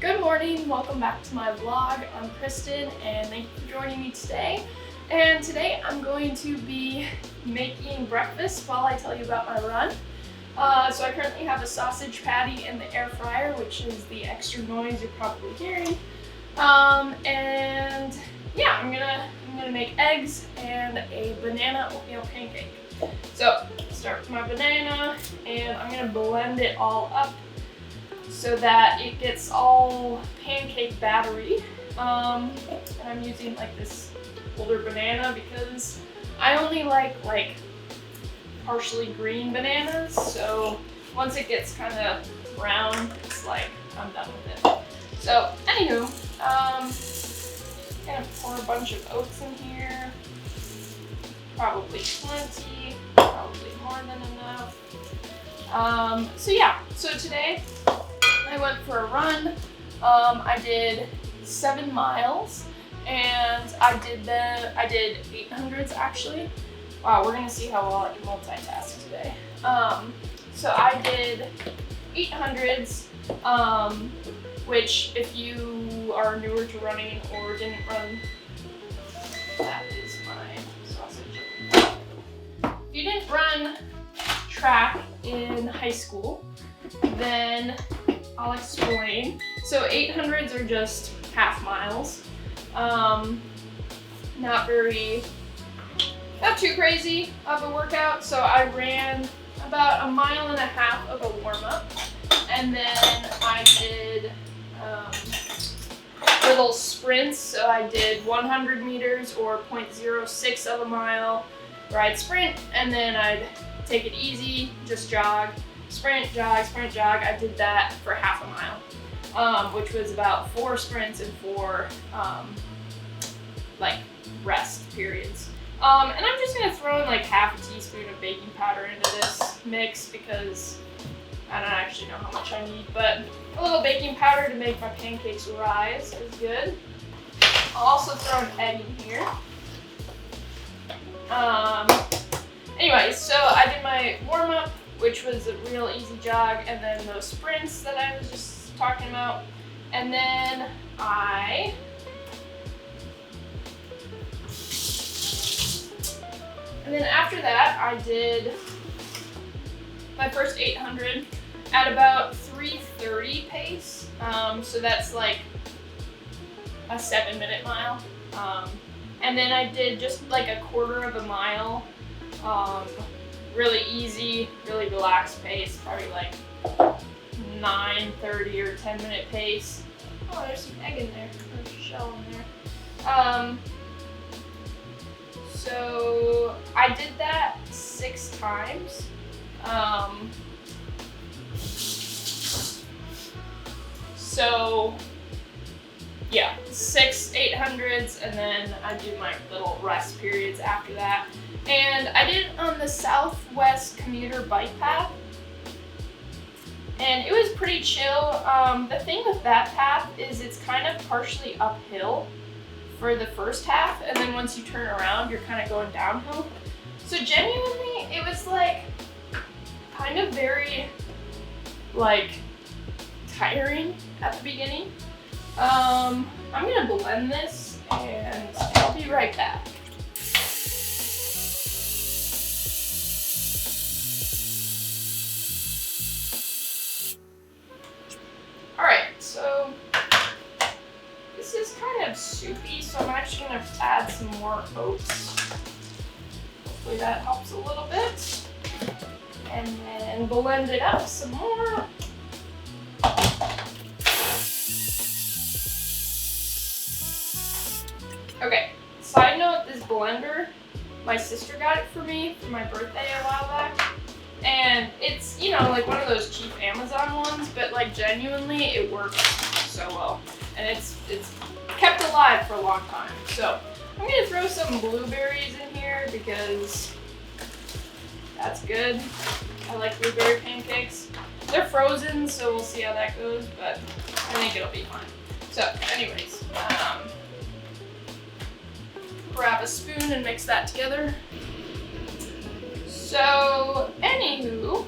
Good morning, welcome back to my vlog. I'm Kristen and thank you for joining me today. And today I'm going to be making breakfast while I tell you about my run. So I currently have a sausage patty in the air fryer, which is the extra noise you're probably hearing. And yeah, I'm gonna make eggs and a banana oatmeal pancake. So start with my banana and I'm gonna blend it all up so that it gets all pancake battery. And I'm using like this older banana because I only like partially green bananas. So once it gets kind of brown, it's like I'm done with it. So anywho, gonna pour a bunch of oats in here. Probably plenty, probably more than enough. So yeah, so today I went for a run. I did 7 miles and I did 800s actually. Wow, we're gonna see how well I can multitask today. So I did 800s, which if you are newer to running or didn't run, that is my sausage. If you didn't run track in high school, then I'll explain. So 800s are just half miles. Not too crazy of a workout. So I ran about 1.5 miles of a warm up, and then I did little sprints. So I did 100 meters or 0.06 of a mile where I'd sprint, and then I'd take it easy, just jog, sprint, jog, sprint, jog. I did that for half a mile, which was about 4 sprints and 4 rest periods. And I'm just gonna throw in like half a teaspoon of baking powder into this mix because I don't actually know how much I need, but a little baking powder to make my pancakes rise is good. I'll also throw an egg in here. Anyways, so I did my warm up, which was a real easy jog, and then those sprints that I was just talking about. And then after that, I did my first 800 at about 3:30 pace. So that's like a 7-minute mile. And then I did just like a 1/4 mile, really easy, really relaxed pace, probably like 9:30 or 10-minute pace. Oh, there's some egg in there, there's a shell in there. So I did that 6 times. So yeah, 6 800s, and then I do my little rest periods after that. And I did it on the Southwest commuter bike path, and it was pretty chill. The thing with that path is it's kind of partially uphill for the first half, and then once you turn around, you're kind of going downhill. So genuinely, it was like kind of very tiring at the beginning. I'm gonna blend this and I'll be right back. Alright, so this is kind of soupy, so I'm actually gonna add some more oats. Hopefully that helps a little bit. And then blend it up some more. Okay, side note, this blender, my sister got it for me for my birthday a while back. And it's, like one of those cheap Amazon ones, but like genuinely it works so well. And it's kept alive for a long time. So I'm gonna throw some blueberries in here because that's good. I like blueberry pancakes. They're frozen, so we'll see how that goes, but I think it'll be fine. So anyways, grab a spoon and mix that together. So anywho,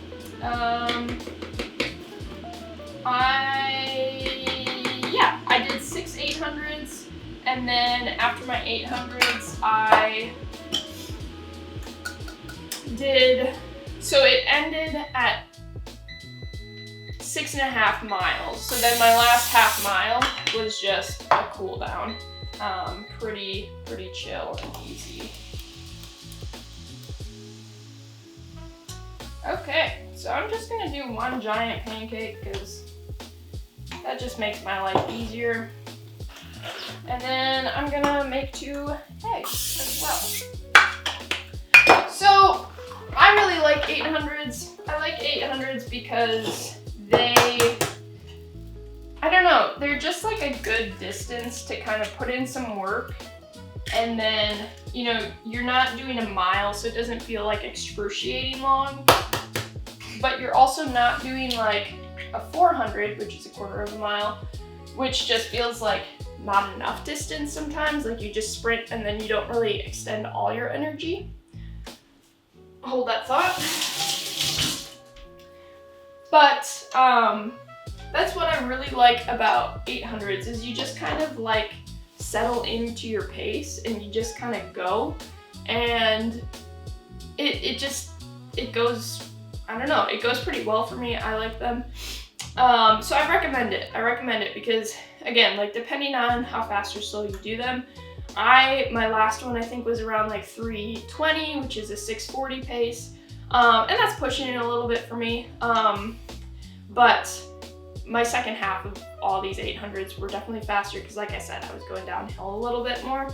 I And then after my 800s, I did, so it ended at 6.5 miles. So then my last half mile was just a cool down. Pretty chill and easy. Okay, so I'm just gonna do one giant pancake because that just makes my life easier. And then I'm gonna make 2 eggs as well. So I really like 800s. I like 800s because I don't know, they're just like a good distance to kind of put in some work. And then, you know, you're not doing a mile, so it doesn't feel like excruciating long. But you're also not doing like a 400, which is a quarter of a mile, which just feels like not enough distance sometimes. Like you just sprint and then you don't really extend all your energy. Hold that thought. But that's what I really like about 800s is you just kind of like settle into your pace and you just kind of go, and it goes, I don't know, it goes pretty well for me. I like them. So I recommend it. I recommend it because, again, like depending on how fast or slow you do them, my last one I think was around like 3:20, which is a 6:40 pace, and that's pushing it a little bit for me. But my second half of all these 800s were definitely faster because, like I said, I was going downhill a little bit more,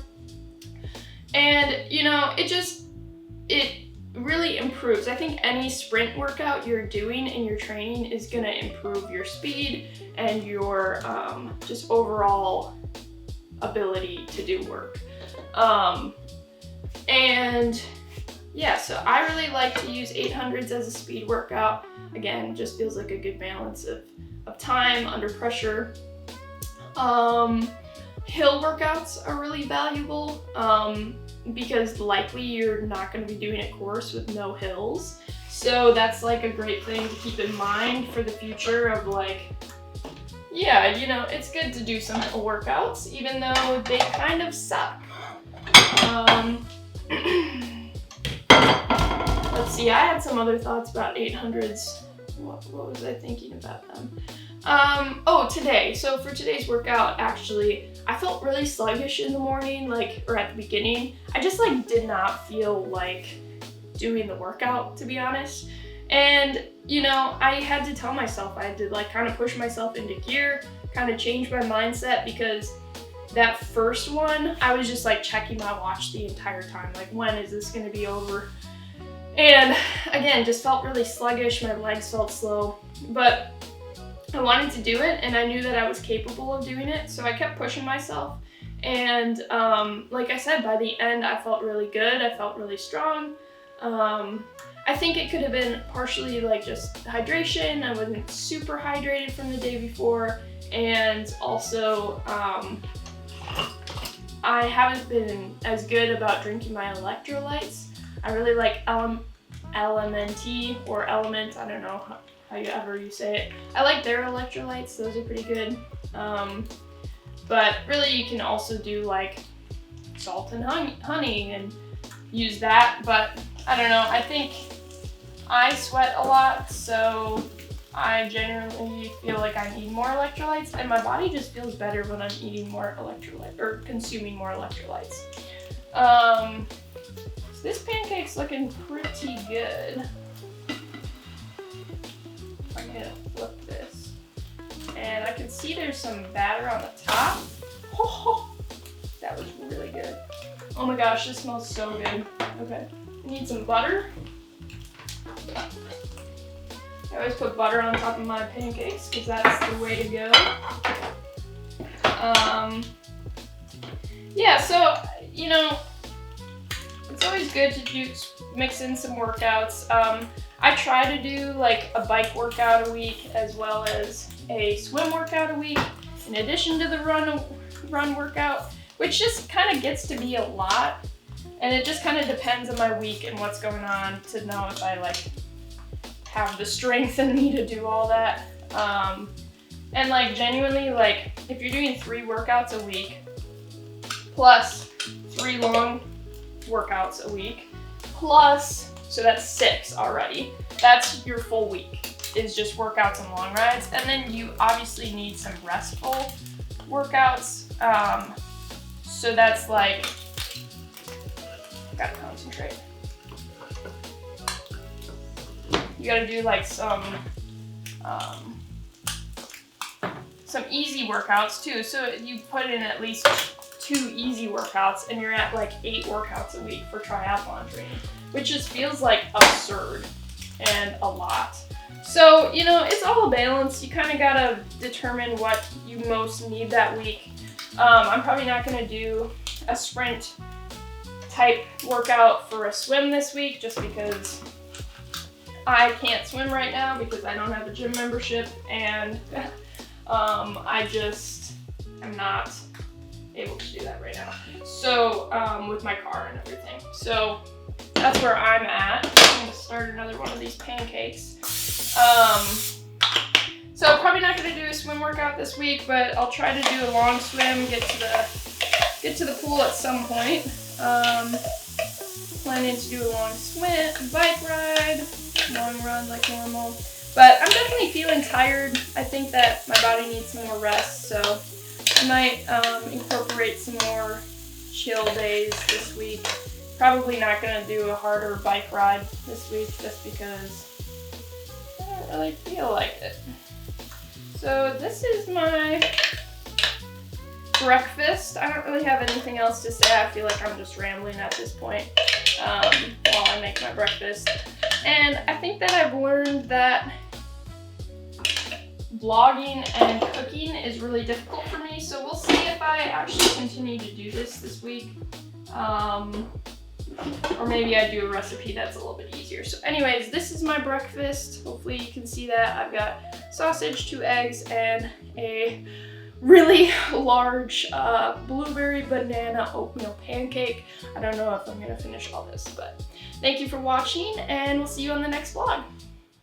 and you know, it really improves. I think any sprint workout you're doing in your training is going to improve your speed and your just overall ability to do work. And yeah, so I really like to use 800s as a speed workout. Again, just feels like a good balance of time under pressure. Hill workouts are really valuable because likely you're not going to be doing a course with no hills. So that's like a great thing to keep in mind for the future of like, yeah, you know, it's good to do some hill workouts even though they kind of suck. Let's see, I had some other thoughts about 800s. What was I thinking about them? Oh, today. So for today's workout, actually, I felt really sluggish in the morning, or at the beginning. I just did not feel like doing the workout, to be honest. And, you know, I had to tell myself, I had to kind of push myself into gear, kind of change my mindset, because that first one, I was just checking my watch the entire time. When is this gonna be over? And again, just felt really sluggish, my legs felt slow, but I wanted to do it and I knew that I was capable of doing it, so I kept pushing myself. And like I said, by the end I felt really good, I felt really strong. I think it could have been partially just hydration. I wasn't super hydrated from the day before, and also I haven't been as good about drinking my electrolytes. I really like LMNT or Element, I don't know however you say it. I like their electrolytes, those are pretty good. But really you can also do salt and honey and use that, but I don't know, I think I sweat a lot, so I generally feel like I need more electrolytes, and my body just feels better when I'm eating more electrolytes or consuming more electrolytes. So this pancake's looking pretty good. I'm gonna flip this, and I can see there's some batter on the top. Oh, that was really good. Oh my gosh, this smells so good. Okay, I need some butter. I always put butter on top of my pancakes because that's the way to go. Yeah, so, you know, it's always good to mix in some workouts. I try to do a bike workout a week as well as a swim workout a week in addition to the run workout, which just kind of gets to be a lot. And it just kind of depends on my week and what's going on to know if I have the strength in me to do all that. And genuinely, if you're doing 3 workouts a week, plus 3 long workouts a week, plus, so that's 6 already. That's your full week, is just workouts and long rides. And then you obviously need some restful workouts. So that's like, gotta concentrate. You gotta do like some easy workouts too. So you put in at least 2 easy workouts and you're at like 8 workouts a week for triathlon training, which just feels like absurd and a lot. So, you know, it's all a balance. You kind of gotta determine what you most need that week. I'm probably not gonna do a sprint type workout for a swim this week just because I can't swim right now because I don't have a gym membership, and I just am not able to do that right now. So, with my car and everything. So that's where I'm at. I'm gonna start another one of these pancakes. So probably not gonna do a swim workout this week, but I'll try to do a long swim, get to the pool at some point. Planning to do a long swim, bike ride, long run like normal. But I'm definitely feeling tired. I think that my body needs some more rest, so I might incorporate some more chill days this week. Probably not gonna do a harder bike ride this week just because I don't really feel like it. So this is my breakfast. I don't really have anything else to say. I feel like I'm just rambling at this point while I make my breakfast. And I think that I've learned that vlogging and cooking is really difficult for me. So we'll see if I actually continue to do this week. Or maybe I do a recipe that's a little bit easier. So anyways, this is my breakfast. Hopefully you can see that. I've got sausage, 2 eggs, and a really large blueberry banana oatmeal pancake. I don't know if I'm gonna finish all this, but thank you for watching, and we'll see you on the next vlog.